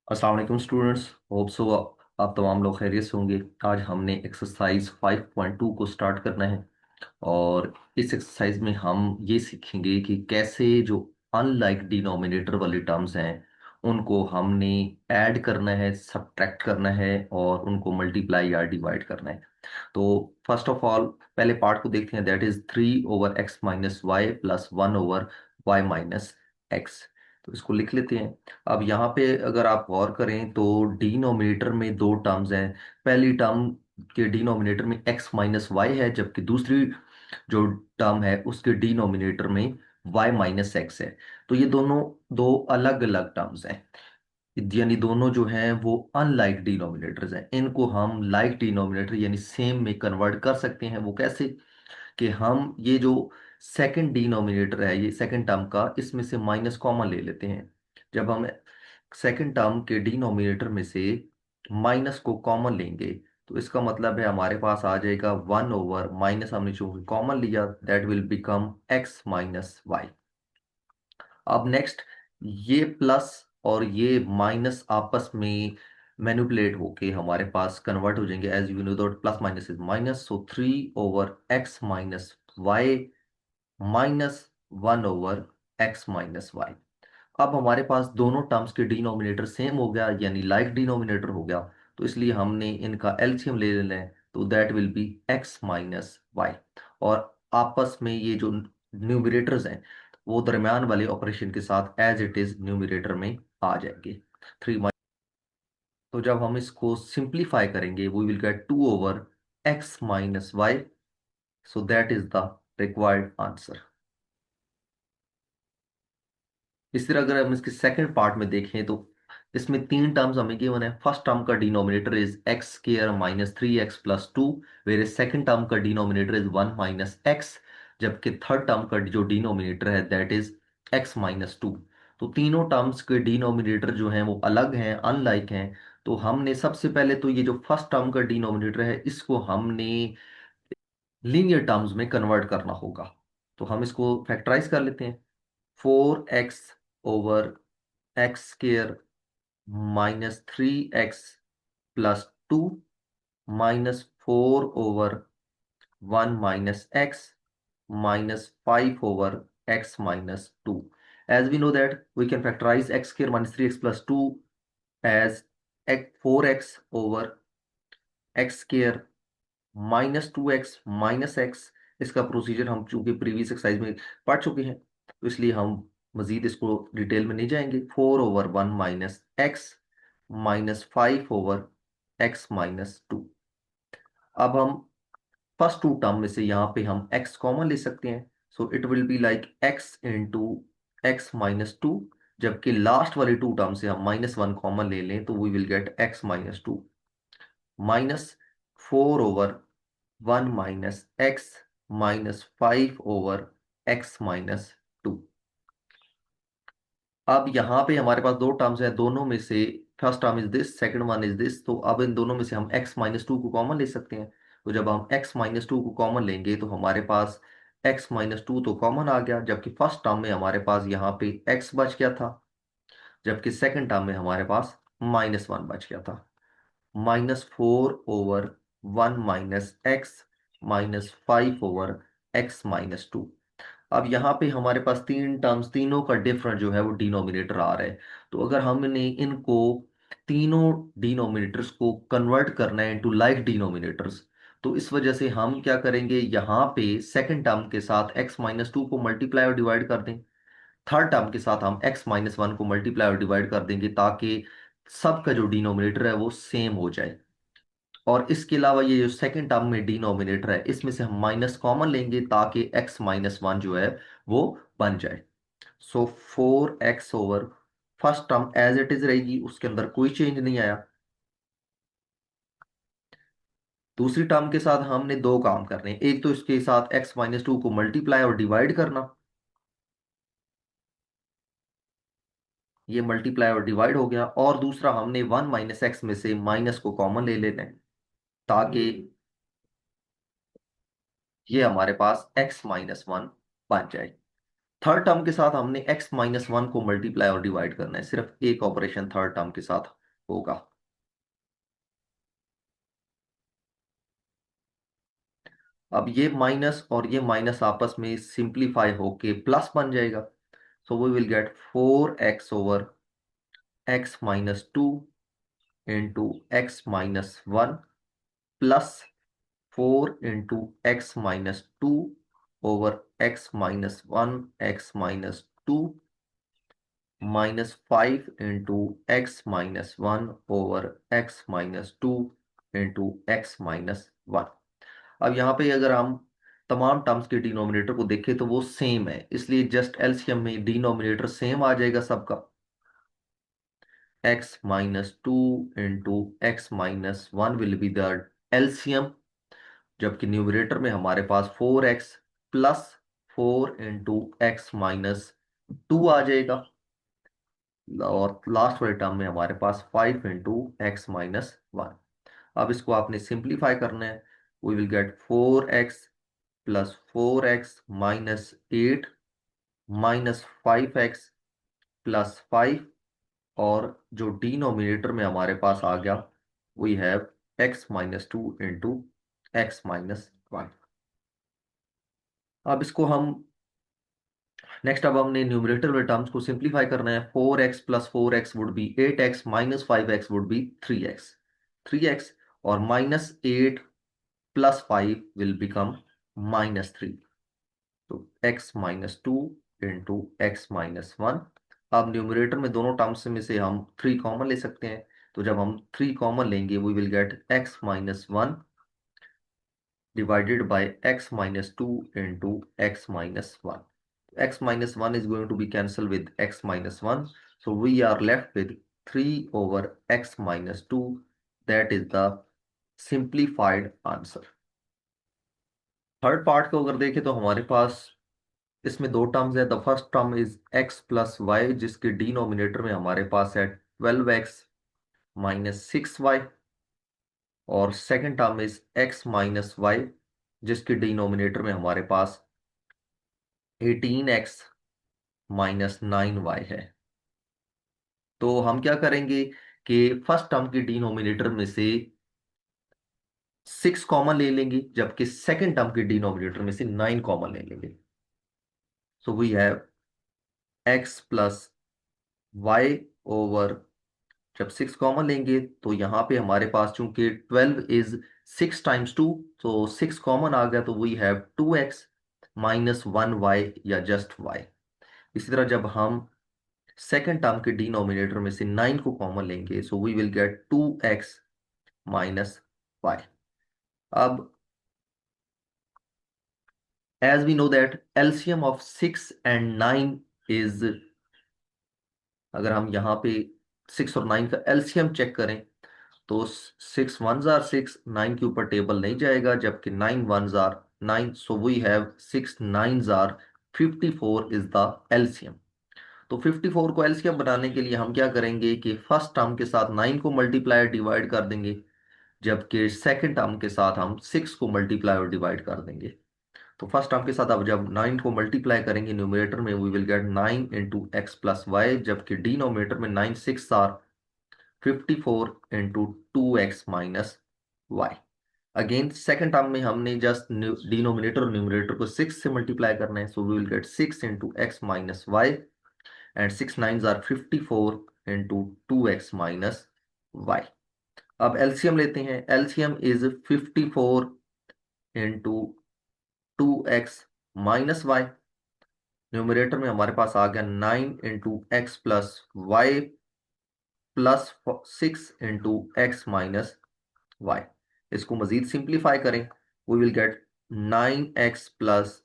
अस्सलाम वालेकुम students. Hope so आप तमाम लोग खैरियत से होंगे। आज हमने एक्सरसाइज 5.2 को स्टार्ट करना है और इस एक्सरसाइज में हम ये सीखेंगे कि कैसे जो अनलाइक डिनोमिनेटर वाली टर्म्स हैं उनको हमने ऐड करना है, सब्ट्रैक्ट करना है और उनको मल्टीप्लाई या डिवाइड करना है। तो फर्स्ट ऑफ ऑल पहले पार्ट को देखते हैं, that is 3/x - y plus 1/y - x। तो इसको लिख लेते हैं। अब यहाँ पे अगर आप गौर करें तो डिनोमिनेटर में दो टर्म्स हैं। पहली टर्म के डिनोमिनेटर में x - y है, जबकि दूसरी जो टर्म है उसके डिनोमिनेटर में y - x है। तो ये दोनों दो अलग अलग टर्म्स हैं, यानी दोनों जो हैं वो अनलाइक डिनोमिनेटर्स हैं। इनको हम लाइक डिनोमिनेटर यानी सेम में कन्वर्ट कर सकते हैं। वो कैसे कि हम ये जो सेकंड डिनोमिनेटर है, ये सेकंड टर्म का, इसमें से माइनस कॉमन ले लेते हैं। जब हम सेकंड टर्म के डिनोमिनेटर में से माइनस को कॉमन लेंगे तो इसका मतलब है हमारे पास आ जाएगा 1 ओवर माइनस, हमने चूंकि कॉमन लिया, that will become x - y। अब नेक्स्ट, ये प्लस और ये माइनस आपस में मैनिपुलेट होके हमारे पास कन्वर्ट हो जाएंगे। As you know that plus minus is minus, so 3/x - y -1/x - y। अब हमारे पास दोनों टर्म्स के डिनोमिनेटर सेम हो गया, यानी लाइक डिनोमिनेटर हो गया। तो इसलिए हमने इनका एलसीएम ले लेना है, तो that will be x - y। और आपस में ये जो न्यूमरेटर्स हैं वो दरमियान वाले ऑपरेशन के साथ एज इट इज न्यूमरेटर में आ जाएंगे। 3 तो जब हम इसको सिंप्लीफाई करेंगे we will get 2/x - y। So that is the required answer. इस तरह अगर हम इसके सेकंड पार्ट में देखें तो इसमें तीन टर्म्स हमें गिवन है। फर्स्ट टर्म का denominator is x square -3x+2, where second term का डिनोमिनेटर इज 1 - x, जबकि थर्ड टर्म का जो डिनोमिनेटर है दैट इज x - 2। तो तीनों टर्म्स के डिनोमिनेटर जो हैं वो अलग हैं, अनलाइक हैं। तो हमने सबसे पहले तो ये जो फर्स्ट टर्म का डिनोमिनेटर है इसको हमने लीनियर टर्म्स में कन्वर्ट करना होगा। तो हम इसको फैक्टराइज कर लेते हैं। 4x/x² -3x+2 -4/1 - x -5/x - 2। As we know that we can factorize x² -3x+2 as 4x/x² -2x - x। इसका प्रोसीजर हम चूंकि प्रीवियस एक्सरसाइज में पढ़ चुके हैं तो इसलिए हम मजीद इसको डिटेल में नहीं जाएंगे। 4/1 - x -5/x - 2। अब हम फर्स्ट टू टर्म में से यहाँ पे हम x कॉमन ले सकते हैं, so it will be like x × x - 2। जबकि लास्ट वाली टू टर्म से हम -1 कॉमन ले लें तो we will gate x - 2 -4/1 - x -5/x - 2। अब यहाँ पे हमारे पास दो टर्म्स है, दोनों में से first term is this, second one is this. तो अब इन दोनों में से हम x - 2 को कॉमन ले सकते हैं। तो जब हम x - 2 को कॉमन लेंगे तो हमारे पास x - 2 तो कॉमन आ गया, जबकि फर्स्ट टर्म में हमारे पास यहाँ पे x बच गया था, जबकि सेकंड टर्म में हमारे पास -1 बच गया था। -4/1 - x -5/x - 2। अब यहाँ पे हमारे पास तीन टर्म्स, तीनों का डिफरेंट जो है वो डिनोमिनेटर आ रहा है। तो अगर हमने इनको तीनों डिनोमिनेटर्स को कन्वर्ट करना है इनटू लाइक डिनोमिनेटर्स, तो इस वजह से हम क्या करेंगे, यहाँ पे सेकंड टर्म के साथ x - 2 को मल्टीप्लाई और डिवाइड कर दें, थर्ड टर्म के साथ हम x - 1 को मल्टीप्लाई और डिवाइड कर देंगे ताकि सबका जो डिनोमिनेटर है वो सेम हो जाए। और इसके अलावा ये जो सेकंड टर्म में डिनोमिनेटर है इसमें से हम माइनस कॉमन लेंगे ताकि x - 1 जो है वो बन जाए। So 4x first term as it is रहेगी, उसके अंदर कोई चेंज नहीं आया। दूसरी टर्म के साथ हमने दो काम करने हैं, एक तो इसके साथ x - 2 को मल्टीप्लाई और डिवाइड करना, ये मल्टीप्लाई और डिवाइड हो गया। और दूसरा हमने 1 - x में से माइनस को कॉमन ले लेना है ताकि ये हमारे पास x - 1 बन जाए। थर्ड टर्म के साथ हमने x - 1 को मल्टीप्लाई और डिवाइड करना है, सिर्फ एक ऑपरेशन थर्ड टर्म के साथ होगा। अब ये माइनस और ये माइनस आपस में सिंप्लीफाई होके प्लस बन जाएगा। So we will get 4x/(x -2) into x-1 plus 4 × x-2 over x-1 x-2 -5 × x-1 over x-2 into x-1। अब यहाँ पे अगर हम तमाम टर्म्स के डिनोमिनेटर को देखें तो वो सेम है, इसलिए जस्ट एलसीएम में डिनोमिनेटर सेम आ जाएगा सबका। x-2 into x-1 will be the LCM, जबकि न्यूमरेटर में हमारे पास 4x प्लस 4 × x-2 आ जाएगा, और लास्ट वाले टर्म में हमारे पास 5 × x-1। अब इसको आपने सिंप्लीफाई करना है। We will get 4x plus 4x-8 -5x plus 5, और जो डिनोमिनेटर में हमारे पास आ गया we have x-2 into x-1। अब इसको हम नेक्स्ट, अब हमने न्यूमरेटर वाले टर्म्स को सिंप्लीफाई करना है। 4x plus 4x would be 8x minus 5x would be 3x और -8 प्लस 5 विल बिकम -3। तो x-2 इंटू x-1। अब न्यूमरेटर में दोनों टर्म्स में से हम 3 कॉमन ले सकते हैं, तो जब हम 3 कॉमन लेंगे we will get x-1 divided by x-2 into x-1. X-1 is going to be cancelled with x-1, so we are left with 3 over x-2. That is the simplified answer. Third part को अगर देखें तो हमारे पास इसमें दो terms है। The first term is x plus y, जिसके denominator में हमारे पास है 12x माइनस 6y, और second term is x minus y, जिसके डिनोमिनेटर में हमारे पास 18x माइनस 9y है। तो हम क्या करेंगे कि फर्स्ट टर्म के डिनोमिनेटर में से 6 कॉमन ले लेंगे, जबकि सेकंड टर्म के डिनोमिनेटर में से 9 कॉमन ले लेंगे। So we have x plus y over, जब 6 कॉमन लेंगे तो यहाँ पे हमारे पास चूंकि 12 इज 6 टाइम्स 2, तो 6 कॉमन आ गया, तो we have 2x minus 1y या जस्ट y। इसी तरह जब हम सेकेंड टर्म के डिनोमिनेटर में से 9 को कॉमन लेंगे, so we will get 2x minus Y. अब as we know that LCM of 6 and 9 is, अगर हम यहाँ पे 6 और 9 का एलसीएम चेक करें तो 6 1s आर 6, 9 के ऊपर टेबल नहीं जाएगा, जबकि 9 1s are 9, so we have 6 9s are 54 is the LCM. तो 54 को एलसीएम बनाने के लिए हम क्या करेंगे कि फर्स्ट टर्म के साथ 9 को मल्टीप्लाई डिवाइड कर देंगे, जबकि सेकंड टर्म के साथ हम 6 को मल्टीप्लाई और डिवाइड कर देंगे। तो फर्स्ट टर्म के साथ अब जब 9 को मल्टीप्लाई करेंगे न्यूमरेटर में, we will get 9 into x plus y, जबकि डिनोमिनेटर में 9 6 are 54 into 2x minus y. Again second term में हमने जस्ट डिनोमिनेटर और न्यूमरेटर को 6 से मल्टीप्लाई करना है, so we will get 6 into x minus y, and 6 9s are 54 into 2x minus Y. अब एलसीएम लेते हैं। LCM is 54 into 2x minus y. Numerator में हमारे पास आ गया 9 into x plus y plus 6 into x minus y. इसको मजीद सिंप्लीफाई करें, we will get 9x plus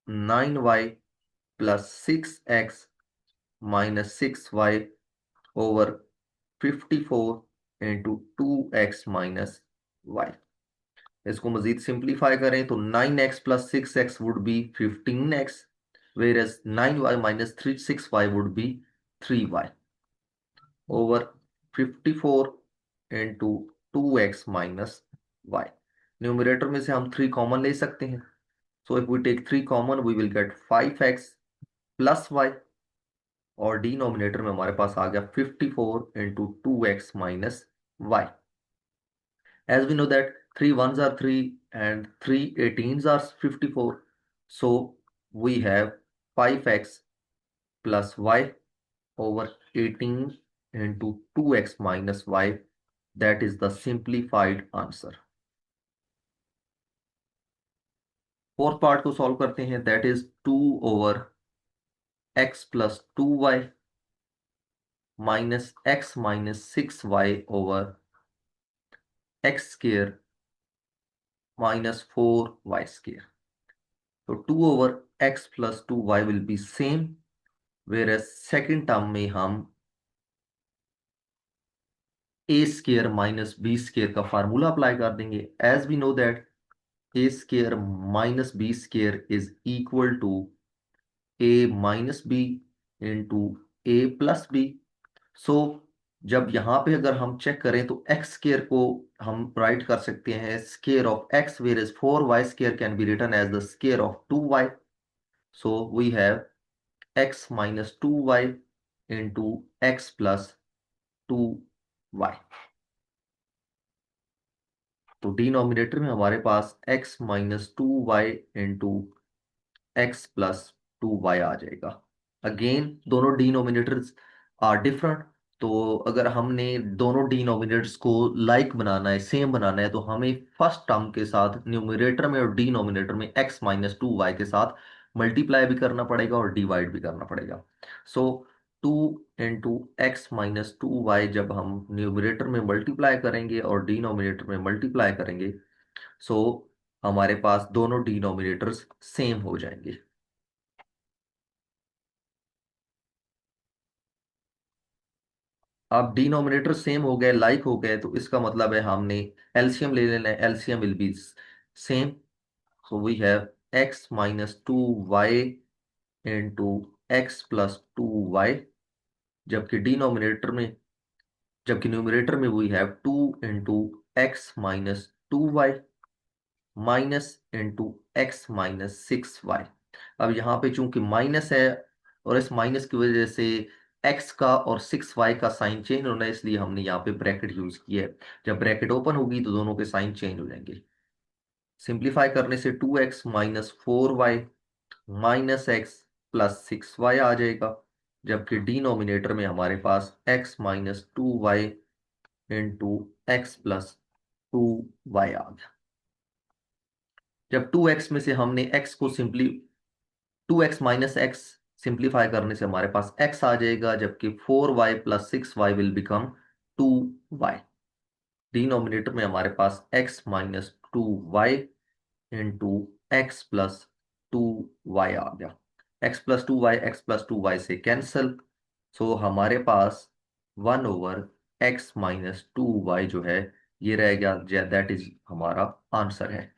9y plus 6x minus 6y over 54 into 2x minus y. इसको मजीद सिंप्लीफाई करें तो 9x plus 6x would be 15x, whereas 9y minus 6y would be 3y over 54 into 2x minus y. Numerator में से हम 3 common ले सकते हैं, so if we take 3 common we will get 5x plus y और denominator में हमारे पास आ गया 54 into 2x - y. As we know that 3 ones are 3 and 3 18s are 54. So we have 5x plus y over 18 into 2x minus y. That is the simplified answer. Fourth part को solve करते हैं. That is 2/x + 2y minus x minus 6y over x square minus 4y square. So 2/x + 2y will be same, whereas second term में हम a square minus b square का formula apply कर देंगे. As we know that a square minus b square is equal to a minus b into a plus b. सो जब यहाँ पे अगर हम चेक करें तो एक्स स्केयर को हम राइट कर सकते हैं square of x, whereas 4y square can be written as the square of 2y. So we have x minus 2y into x plus 2y. तो डिनोमिनेटर में हमारे पास x minus 2y into x plus 2y आ जाएगा. Again दोनों denominators are different. तो अगर हमने दोनों denominators को लाइक बनाना है, सेम बनाना है, तो हमें फर्स्ट टर्म के साथ न्यूमरेटर में और डिनोमिनेटर में x माइनस 2y के साथ मल्टीप्लाई भी करना पड़ेगा और डिवाइड भी करना पड़ेगा. सो 2 into x - 2y जब हम न्यूमरेटर में मल्टीप्लाई करेंगे और डिनोमिनेटर में मल्टीप्लाई करेंगे, सो हमारे पास दोनों डिनोमिनेटर्स सेम हो जाएंगे. अब डिनोमिनेटर सेम हो गए, लाइक हो गए, तो इसका मतलब है हमने एलसीएम ले लेना है. LCM will be same. So we have x minus 2y into x plus 2y, जबकि डिनोमिनेटर में जबकि न्यूमरेटर में we have 2 into x - 2y minus into x minus 6y. अब यहाँ पे चूंकि माइनस है और इस माइनस की वजह से x का और 6y का साइन चेंज होना है, इसलिए हमने यहाँ पे ब्रैकेट यूज किया है. जब ब्रैकेट ओपन होगी तो दोनों के साइन चेंज हो जाएंगे. सिंप्लीफाई करने से 2x minus 4y minus x plus 6y आ जाएगा, जबकि डिनोमिनेटर में हमारे पास x minus 2y into x plus 2y आ गया. जब 2x में से हमने x को simply 2x minus x simplify करने से हमारे पास x आ जाएगा, जबकि 4y plus 6y will become 2y. Denominator में हमारे पास x minus 2y into x plus 2y आ गया. x+2y से कैंसल. सो हमारे पास 1/x - 2y जो है ये रह गया. दैट इज हमारा आंसर है.